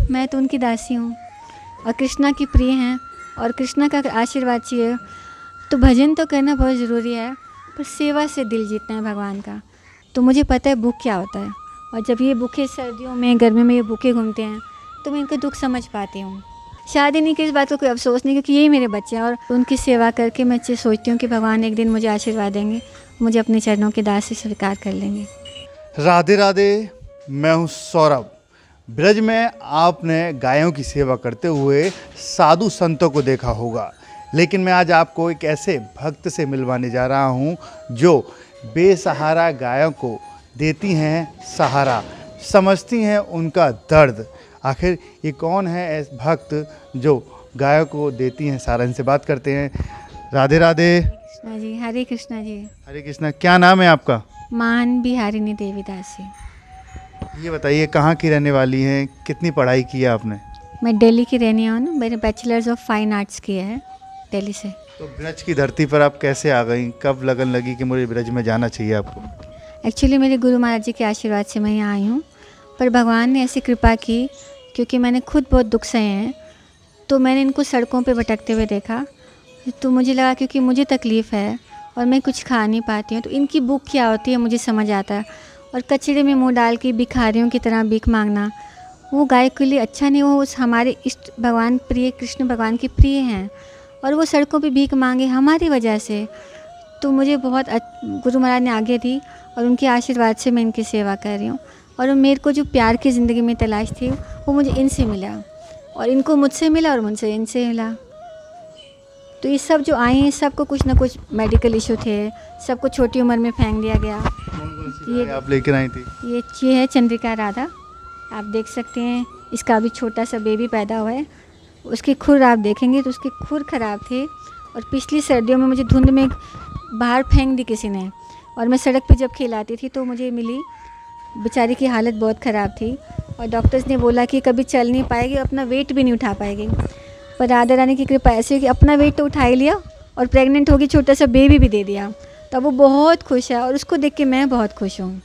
मैं तो उनकी दासी हूँ और कृष्णा की प्रिय हैं और कृष्णा का आशीर्वाद चाहिए। तो भजन तो करना बहुत ज़रूरी है, पर सेवा से दिल जीतना है भगवान का। तो मुझे पता है भूख क्या होता है, और जब ये भूखे सर्दियों में गर्मी में ये भूखे घूमते हैं तो मैं इनका दुख समझ पाती हूँ। शादी नहीं की इस बात का कोई अफसोस नहीं, क्योंकि यही मेरे बच्चे हैं और उनकी सेवा करके मैं सोचती हूँ कि भगवान एक दिन मुझे आशीर्वाद देंगे, मुझे अपने चरणों के दास से स्वीकार कर लेंगे। राधे राधे, मैं हूँ सौरभ। ब्रज में आपने गायों की सेवा करते हुए साधु संतों को देखा होगा, लेकिन मैं आज आपको एक ऐसे भक्त से मिलवाने जा रहा हूँ जो बेसहारा गायों को देती हैं सहारा, समझती हैं उनका दर्द। आखिर ये कौन है ऐसे भक्त जो गायों को देती हैं सहारा? इनसे बात करते हैं। राधे राधे। कृष्णा जी, हरे कृष्णा जी। हरे कृष्णा। क्या नाम है आपका? मान बिहारिणी देवीदासी। ये बताइए कहाँ की रहने वाली हैं, कितनी पढ़ाई की है आपने? मैं दिल्ली की रहने हूँ, मैंने बैचलर्स ऑफ फाइन आर्ट्स किया है दिल्ली से। तो ब्रज की धरती पर आप कैसे आ गई? कब लगन लगी कि मुझे ब्रज में जाना चाहिए आपको? एक्चुअली मेरे गुरु महाराज जी के आशीर्वाद से मैं यहाँ आई हूँ, पर भगवान ने ऐसी कृपा की, क्योंकि मैंने खुद बहुत दुख सहे हैं, तो मैंने इनको सड़कों पे भटकते हुए देखा। तो मुझे लगा क्योंकि मुझे तकलीफ़ है और मैं कुछ खा नहीं पाती हूँ, तो इनकी भूख क्या होती है मुझे समझ आता है। और कचड़े में मुंह डाल के भिखारियों की तरह भीख मांगना, वो गाय के लिए अच्छा नहीं। वो उस हमारे इष्ट भगवान प्रिय कृष्ण भगवान के प्रिय हैं और वो सड़कों पे भीख मांगे हमारी वजह से। तो मुझे बहुत गुरु महाराज ने आगे दी और उनके आशीर्वाद से मैं इनकी सेवा कर रही हूँ। और मेरे को जो प्यार की ज़िंदगी में तलाश थी वो मुझे इनसे मिला, और इनको मुझसे मिला और मुझसे इनसे मिला। तो ये सब जो आए हैं सबको कुछ ना कुछ मेडिकल इशू थे, सबको छोटी उम्र में फेंक दिया गया। ये आप लेकर आई थी? ये है चंद्रिका राधा, आप देख सकते हैं। इसका अभी छोटा सा बेबी पैदा हुआ है। उसकी खुर आप देखेंगे तो उसकी खुर ख़राब थी, और पिछली सर्दियों में मुझे धुंध में बाहर फेंक दी किसी ने, और मैं सड़क पे जब खिलाती थी तो मुझे मिली। बेचारी की हालत बहुत ख़राब थी और डॉक्टर्स ने बोला कि कभी चल नहीं पाएगी, अपना वेट भी नहीं उठा पाएगी। पर राधा रानी की कृपा ऐसी है कि अपना वेट तो उठा ही लिया और प्रेग्नेंट होगी, छोटा सा बेबी भी दे दिया। तब वो बहुत खुश है और उसको देख के मैं बहुत खुश हूँ।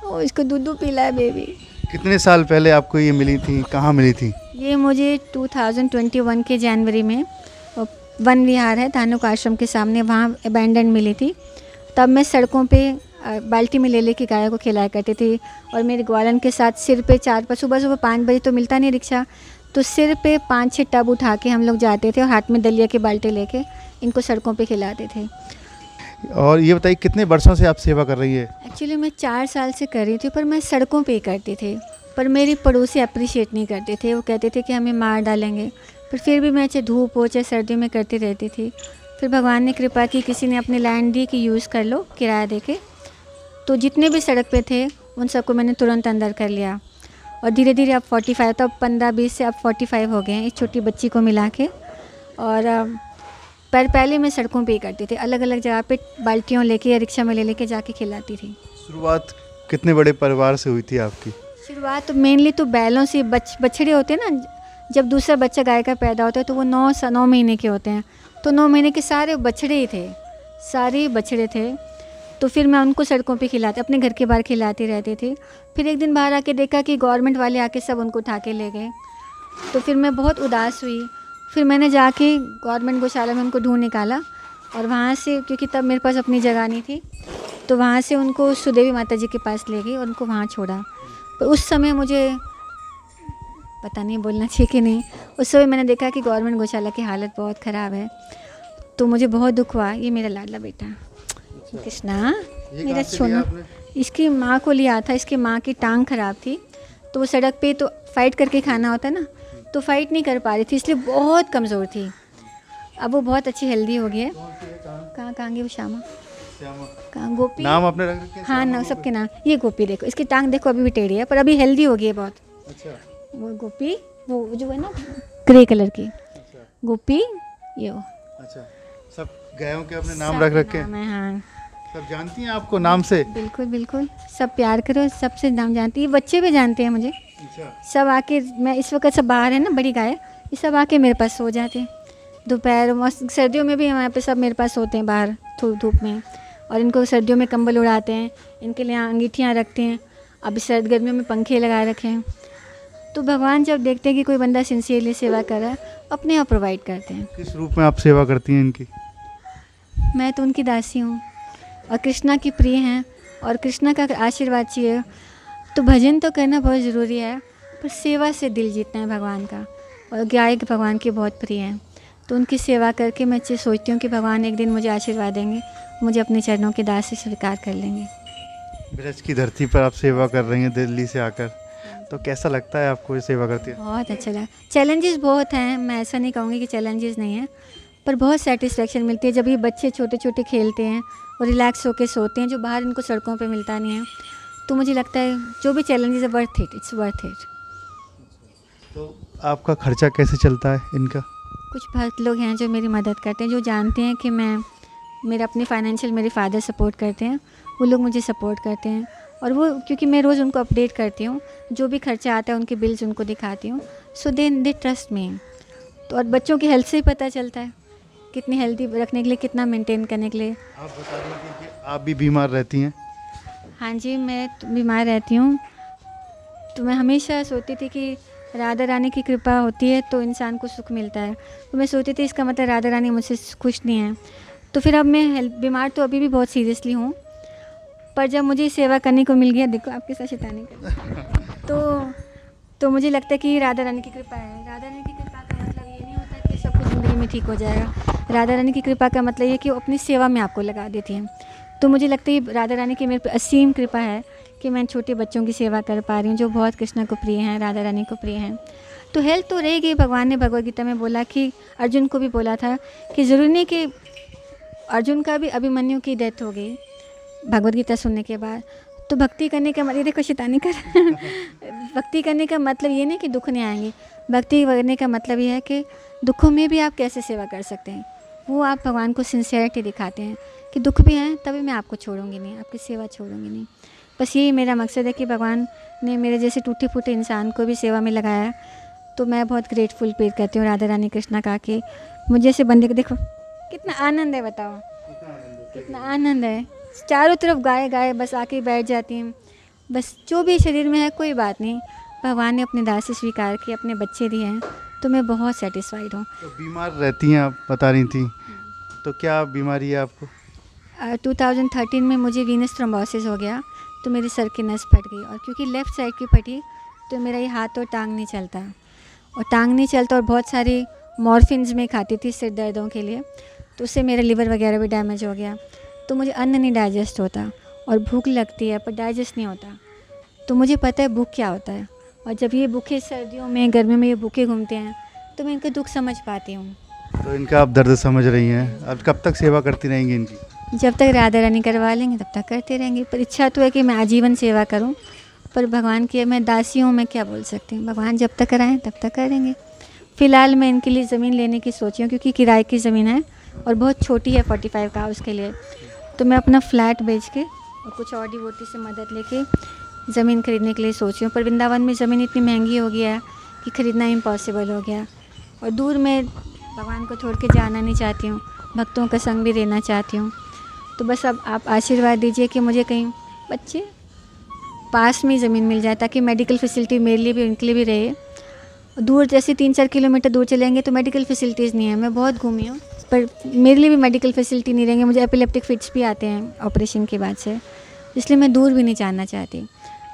और इसको दूध पिला है बेबी। कितने साल पहले आपको ये मिली थी, कहाँ मिली थी? ये मुझे 2021 के जनवरी में वन विहार है धानुक आश्रम के सामने, वहाँ अबैंडन मिली थी। तब मैं सड़कों पे बाल्टी में ले लेके गायों को खिलाया करती थी, और मेरे ग्वालन के साथ सिर पे सुबह 5 बजे तो मिलता नहीं रिक्शा, तो सिर पे 5-6 टब उठा के हम लोग जाते थे और हाथ में दलिया के बाल्टी लेके इनको सड़कों पे खिलाते थे। और ये बताइए कितने वर्षों से आप सेवा कर रही है? एक्चुअली मैं 4 साल से कर रही थी, पर मैं सड़कों पे ही करती थी। पर मेरी पड़ोसी अप्रिशिएट नहीं करते थे, वो कहते थे कि हमें मार डालेंगे। पर फिर भी मैं चाहे धूप हो चाहे सर्दियों में करती रहती थी। फिर भगवान ने कृपा की, किसी ने अपनी लैंड दी कि यूज़ कर लो किराया दे के। तो जितने भी सड़क पे थे उन सबको मैंने तुरंत अंदर कर लिया, और धीरे धीरे अब 45, तब 15-20 से अब 45 हो गए हैं एक छोटी बच्ची को मिला के। और पर पहले मैं सड़कों पे ही करती थी, अलग अलग जगह पे बाल्टियों लेके या रिक्शा में ले लेके जाके खिलाती थी। शुरुआत कितने बड़े परिवार से हुई थी आपकी? शुरुआत तो मेनली तो बैलों से, बछड़े होते हैं ना, जब दूसरा बच्चा गाय का पैदा होता है तो वो 9 महीने के होते हैं, तो 9 महीने के सारे बछड़े ही थे, सारे बछड़े थे। तो फिर मैं उनको सड़कों पे खिलाती, अपने घर के बाहर खिलाती रहती थी। फिर एक दिन बाहर आके देखा कि गवर्नमेंट वाले आके सब उनको उठा के ले गए, तो फिर मैं बहुत उदास हुई। फिर मैंने जाके गवर्नमेंट गौशाला में उनको ढूंढ निकाला, और वहाँ से, क्योंकि तब मेरे पास अपनी जगह नहीं थी, तो वहाँ से उनको सुदेवी माता जी के पास ले गई और उनको वहाँ छोड़ा। पर उस समय मुझे पता नहीं बोलना चाहिए कि नहीं, उस समय मैंने देखा कि गवर्नमेंट गौशाला की हालत बहुत ख़राब है, तो मुझे बहुत दुख हुआ। ये मेरा लाडला बेटा कृष्णा, मेरा सोना, इसकी माँ को लिया था। इसकी माँ की टांग खराब थी, तो वो सड़क पे तो फाइट करके खाना होता है ना, तो फाइट नहीं कर पा रही थी, इसलिए बहुत कमज़ोर थी। अब वो बहुत अच्छी हेल्दी हो गई है। कहाँ गई वो? श्यामा, कहाँ? गोपी नाम आपने रख रखे? हाँ ना, सबके नाम। ये गोपी देखो, इसकी टांग देखो अभी भी टेढ़ी है, पर अभी हेल्दी हो गई है बहुत। अच्छा। वो गोपी, वो जो है ना ग्रे कलर की। अच्छा। गोपी, ये वो। अच्छा, सब गायों के अपने नाम रख रखे हैं? हाँ, सब जानती हैं आपको नाम से? बिल्कुल बिल्कुल, सब प्यार करो, सबसे नाम जानती है। बच्चे भी जानते हैं मुझे। अच्छा। सब आके, मैं इस वक्त सब बाहर है ना, बड़ी गाय, ये सब आके मेरे पास सो जाते हैं दोपहर, सर्दियों में भी हमारे पे सब मेरे पास सोते हैं बाहर धूप में, और इनको सर्दियों में कंबल उड़ाते हैं, इनके लिए अंगीठियाँ रखते हैं। अभी सर्द गर्मियों में पंखे लगा रखे हैं। तो भगवान जब देखते हैं कि कोई बंदा सिंसियरली सेवा कर रहा है, अपने आप प्रोवाइड करते हैं। किस रूप में आप सेवा करती हैं इनकी? मैं तो उनकी दासी हूँ और कृष्णा की प्रिय हैं, और कृष्णा का आशीर्वाद चाहिए तो भजन तो करना बहुत ज़रूरी है, पर सेवा से दिल जीतना है भगवान का। और गाय भगवान की बहुत प्रिय हैं, तो उनकी सेवा करके मैं सोचती हूँ कि भगवान एक दिन मुझे आशीर्वाद देंगे, मुझे अपने चरणों के दास से स्वीकार कर लेंगे। ब्रज की धरती पर आप सेवा कर रही हैं दिल्ली से आकर, तो कैसा लगता है आपको ये सेवा करती है? बहुत अच्छा लगा। चैलेंजेस बहुत हैं, मैं ऐसा नहीं कहूँगी कि चैलेंजेस नहीं हैं, पर बहुत सेटिस्फेक्शन मिलती है जब ये बच्चे छोटे छोटे खेलते हैं और रिलैक्स होकर सोते हैं, जो बाहर इनको सड़कों पे मिलता नहीं है। तो मुझे लगता है जो भी चैलेंजेस है worth it, it's worth it. तो आपका खर्चा कैसे चलता है इनका? कुछ भक्त लोग हैं जो मेरी मदद करते हैं, जो जानते हैं कि मैं मेरा अपनी फाइनेंशियल मेरे फादर सपोर्ट करते हैं, वो लोग मुझे सपोर्ट करते हैं। और वो क्योंकि मैं रोज़ उनको अपडेट करती हूँ, जो भी खर्चा आता है उनके बिल्स उनको दिखाती हूँ, सो दे ट्रस्ट मी। तो और बच्चों की हेल्थ से ही पता चलता है कितनी हेल्दी रखने के लिए, कितना मेंटेन करने के लिए। आप बता रही थी कि आप भी बीमार रहती हैं। हाँ जी, मैं तो बीमार रहती हूँ, तो मैं हमेशा सोचती थी कि राधा रानी की कृपा होती है तो इंसान को सुख मिलता है। तो मैं सोचती थी इसका मतलब राधा रानी मुझसे खुश नहीं है। तो फिर अब मैं बीमार तो अभी भी बहुत सीरियसली हूँ, पर जब मुझे सेवा करने को मिल गया, देखो आपके साथ शैतानी कर तो मुझे लगता है कि राधा रानी की कृपा है। राधा रानी की कृपा का मतलब ये नहीं होता कि सब कुछ ज़िंदगी में ठीक हो जाएगा। राधा रानी की कृपा का मतलब ये कि वो अपनी सेवा में आपको लगा देती हैं। तो मुझे लगता है राधा रानी की मेरे पर असीम कृपा है कि मैं छोटे बच्चों की सेवा कर पा रही हूँ, जो बहुत कृष्णा को प्रिय हैं, राधा रानी को प्रिय हैं। तो हेल्थ तो रहेगी। भगवान ने भगवद गीता में बोला कि अर्जुन को भी बोला था कि ज़रूरी नहीं कि अर्जुन का भी अभिमन्यु की डेथ हो गई भगवद गीता सुनने के बाद। तो भक्ति करने का मतलब, देखो शैतानी कर भक्ति करने का मतलब ये नहीं कि दुख नहीं आएंगे। भक्ति करने का मतलब ये है कि दुखों में भी आप कैसे सेवा कर सकते हैं, वो आप भगवान को सिंसियरिटी दिखाते हैं कि दुख भी हैं तभी मैं आपको छोड़ूंगी नहीं, आपकी सेवा छोड़ूंगी नहीं। बस यही मेरा मकसद है कि भगवान ने मेरे जैसे टूटे फूटे इंसान को भी सेवा में लगाया। तो मैं बहुत ग्रेटफुल फील करती हूँ राधा रानी कृष्णा का कि मुझे जैसे बंदे को देखो कितना आनंद है, बताओ कितना आनंद है। चारों तरफ गाय गाय बस आके बैठ जाती हैं, बस जो भी शरीर में है कोई बात नहीं, भगवान ने अपने दास से स्वीकार किए, अपने बच्चे दिए हैं, तो मैं बहुत सेटिस्फाइड हूँ। तो बीमार रहती हैं आप बता रही थी, तो क्या बीमारी है आपको? 2013 में मुझे वीनस थ्रोम्बोसिस हो गया, तो मेरे सर की नस फट गई, और क्योंकि लेफ़्ट साइड की फटी तो मेरा ये हाथ और टांग नहीं चलता, और टांग नहीं चलता, और बहुत सारी मॉर्फिन्स में खाती थी सिर दर्दों के लिए, तो उससे मेरा लिवर वगैरह भी डैमेज हो गया। तो मुझे अन्न नहीं डाइजेस्ट होता, और भूख लगती है पर डाइजेस्ट नहीं होता। तो मुझे पता है भूख क्या होता है, और जब ये भूखे सर्दियों में गर्मियों में ये भूखे घूमते हैं तो मैं इनका दुख समझ पाती हूँ। तो इनका आप दर्द समझ रही हैं। अब कब तक सेवा करती रहेंगी इनकी? जब तक राधा रानी करवा लेंगे तब तक करते रहेंगे, पर इच्छा तो है कि मैं आजीवन सेवा करूं, पर भगवान की मैं दासी हूँ, मैं क्या बोल सकती हूँ। भगवान जब तक कराएं तब तक करेंगे। फ़िलहाल मैं इनके लिए ज़मीन लेने की सोची हूँ, क्योंकि किराए की ज़मीन है और बहुत छोटी है 45 का उसके लिए। तो मैं अपना फ्लैट बेच के और कुछ और डिवोटी से मदद लेके ज़मीन खरीदने के लिए सोची हूँ। पर वृंदावन में ज़मीन इतनी महंगी हो गया है कि ख़रीदना इम्पॉसिबल हो गया, और दूर में भगवान को छोड़ के जाना नहीं चाहती हूँ, भक्तों का संग भी रहना चाहती हूँ। तो बस अब आप आशीर्वाद दीजिए कि मुझे कहीं बच्चे पास में ज़मीन मिल जाए, ताकि मेडिकल फैसिलिटी मेरे लिए भी उनके लिए भी रहे। दूर जैसे 3-4 किलोमीटर दूर चलेंगे तो मेडिकल फैसिलिटीज़ नहीं है। मैं बहुत घूमी हूँ, पर मेरे लिए भी मेडिकल फैसिलिटी नहीं रहेंगे। मुझे एपिलेप्टिक फिट्स भी आते हैं ऑपरेशन के बाद से, इसलिए मैं दूर भी नहीं जाना चाहती।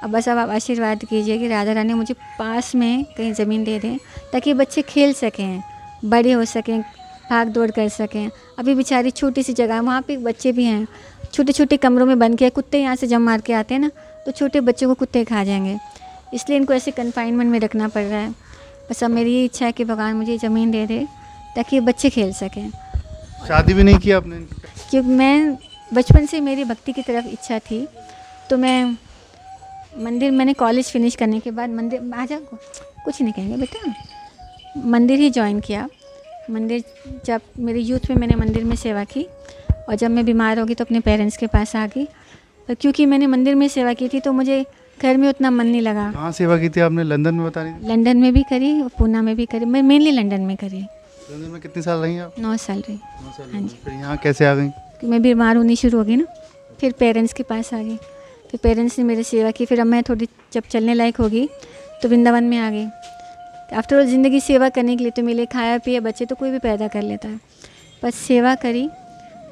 अब बस अब आप आशीर्वाद कीजिए कि राधा रानी मुझे पास में कहीं ज़मीन दे दें, ताकि बच्चे खेल सकें, बड़े हो सकें, भाग दौड़ कर सकें। अभी बेचारी छोटी सी जगह है, वहाँ पे बच्चे भी हैं, छोटे छोटे कमरों में बंद किया। कुत्ते यहाँ से जम मार के आते हैं ना, तो छोटे बच्चों को कुत्ते खा जाएंगे, इसलिए इनको ऐसे कन्फाइनमेंट में रखना पड़ रहा है। बस अब मेरी ये इच्छा है कि भगवान मुझे ज़मीन दे दे ताकि ये बच्चे खेल सकें। शादी भी नहीं किया आपने? क्योंकि मैं बचपन से मेरी भक्ति की तरफ इच्छा थी, तो मैं मंदिर, मैंने कॉलेज फिनिश करने के बाद मंदिर आ जा कुछ नहीं कहेंगे बेटा, मंदिर ही ज्वाइन किया। मंदिर जब मेरी यूथ में मैंने मंदिर में सेवा की, और जब मैं बीमार हो गई तो अपने पेरेंट्स के पास आ गई। पर क्योंकि मैंने मंदिर में सेवा की थी तो मुझे घर में उतना मन नहीं लगा। कहाँ सेवा की थी आपने? लंदन में बता रही थी? लंदन में भी करी और पूना में भी करी, मैं मेनली लंदन में करी। लंदन में कितने साल रही हैं आप? 9 साल रही। 9 साल। हाँ जी। फिर यहाँ कैसे आ गई? मैं बीमार होनी शुरू हो गई ना, फिर पेरेंट्स के पास आ गई, फिर पेरेंट्स ने मेरी सेवा की। फिर अब मैं थोड़ी जब चलने लायक होगी तो वृंदावन में आ गई। आफ्टर ऑल ज़िंदगी सेवा करने के लिए तो मिले, खाया पिया बच्चे तो कोई भी पैदा कर लेता है, बस सेवा करी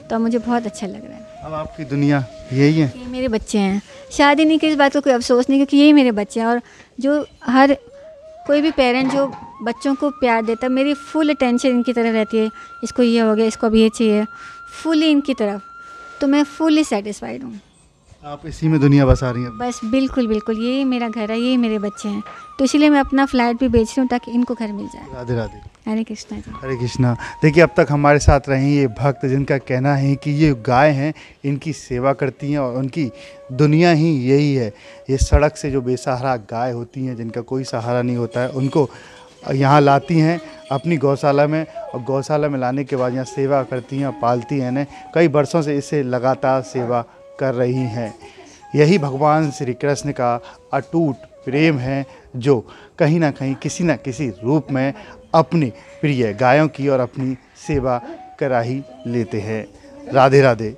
तो मुझे बहुत अच्छा लग रहा है। अब आपकी दुनिया यही है? ये मेरे बच्चे हैं, शादी नहीं की इस बात का कोई अफसोस नहीं, क्योंकि यही मेरे बच्चे हैं। और जो हर कोई भी पेरेंट जो बच्चों को प्यार देता है, मेरी फुल अटेंशन इनकी तरफ रहती है, इसको ये हो गया, इसको अब ये चाहिए, फुली इनकी तरफ, तो मैं फुली सेटिस्फाइड हूँ। आप इसी में दुनिया बसा रही हैं? बस बिल्कुल बिल्कुल, यही मेरा घर है, यही मेरे बच्चे हैं, तो इसीलिए मैं अपना फ्लैट भी बेच रही हूँ ताकि इनको घर मिल जाए। राधे राधे। हरे कृष्णा जी। हरे कृष्णा। देखिए, अब तक हमारे साथ रहे ये भक्त जिनका कहना है कि ये गाय हैं, इनकी सेवा करती हैं और उनकी दुनिया ही यही है। ये सड़क से जो बेसहारा गाय होती हैं, जिनका कोई सहारा नहीं होता है, उनको यहाँ लाती हैं अपनी गौशाला में, और गौशाला में लाने के बाद यहाँ सेवा करती हैं, पालती हैं इन्हें। कई वर्षों से इससे लगातार सेवा कर रही हैं। यही भगवान श्री कृष्ण का अटूट प्रेम है, जो कहीं ना कहीं किसी न किसी रूप में अपनी प्रिय गायों की और अपनी सेवा करा ही लेते हैं। राधे राधे।